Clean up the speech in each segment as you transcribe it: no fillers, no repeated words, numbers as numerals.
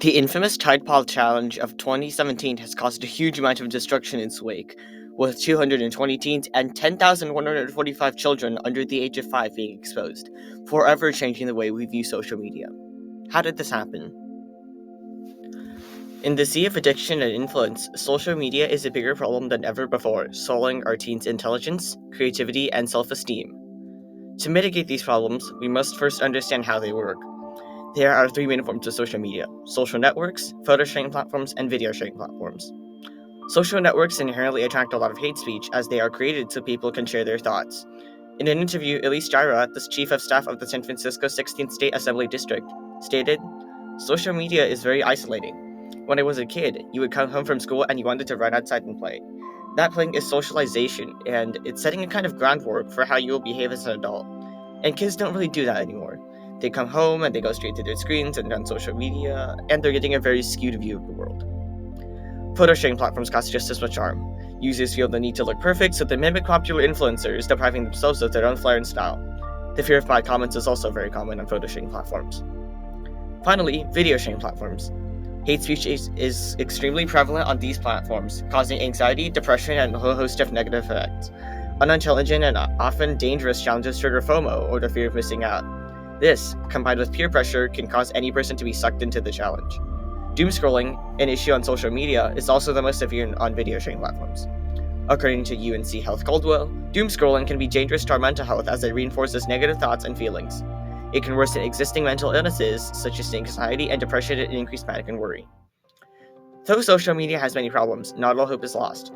The infamous Tide Pod Challenge of 2017 has caused a huge amount of destruction in its wake, with 220 teens and 10,145 children under the age of 5 being exposed, forever changing the way we view social media. How did this happen? In the sea of addiction and influence, social media is a bigger problem than ever before, sullying our teens' intelligence, creativity, and self-esteem. To mitigate these problems, we must first understand how they work. There are three main forms of social media: social networks, photo sharing platforms, and video sharing platforms. Social networks inherently attract a lot of hate speech as they are created so people can share their thoughts. In an interview, Elise Gyra, the chief of staff of the San Francisco 16th State Assembly District, stated, "Social media is very isolating. When I was a kid, you would come home from school and you wanted to run outside and play. That playing is socialization, and it's setting a kind of groundwork for how you will behave as an adult. And kids don't really do that anymore. They come home and they go straight to their screens and on social media, and they're getting a very skewed view of the world." Photo sharing platforms cause just as much harm. Users feel the need to look perfect, so they mimic popular influencers, depriving themselves of their own flair and style. The fear of bad comments is also very common on photo sharing platforms. Finally, video sharing platforms. Hate speech is extremely prevalent on these platforms, causing anxiety, depression, and a whole host of negative effects. Unintelligent and often dangerous challenges trigger FOMO, or the fear of missing out. This, combined with peer pressure, can cause any person to be sucked into the challenge. Doom scrolling, an issue on social media, is also the most severe on video sharing platforms. According to UNC Health Caldwell, doom scrolling can be dangerous to our mental health as it reinforces negative thoughts and feelings. It can worsen existing mental illnesses such as anxiety and depression and increase panic and worry. Though social media has many problems, not all hope is lost.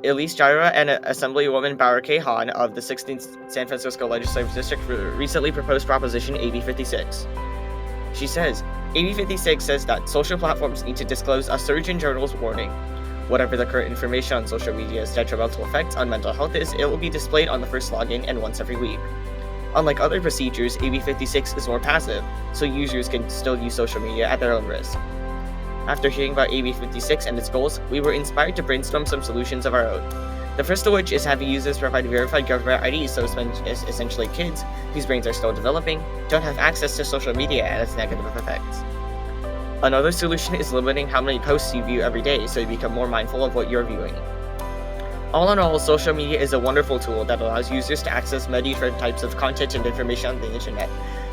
Elise Gyra and Assemblywoman Barbara K. Hahn of the 16th San Francisco Legislative District recently proposed Proposition AB 56. She says, AB 56 says that social platforms need to disclose a Surgeon General's warning. Whatever the current information on social media's detrimental effects on mental health is, it will be displayed on the first login and once every week. Unlike other procedures, AB 56 is more passive, so users can still use social media at their own risk. After hearing about AB 56 and its goals, we were inspired to brainstorm some solutions of our own. The first of which is having users provide verified government IDs so essentially kids, whose brains are still developing, don't have access to social media and its negative effects. Another solution is limiting how many posts you view every day so you become more mindful of what you're viewing. All in all, social media is a wonderful tool that allows users to access many different types of content and information on the internet,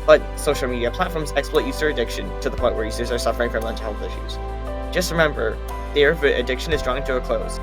but social media platforms exploit user addiction to the point where users are suffering from mental health issues. Just remember, the era of addiction is drawing to a close.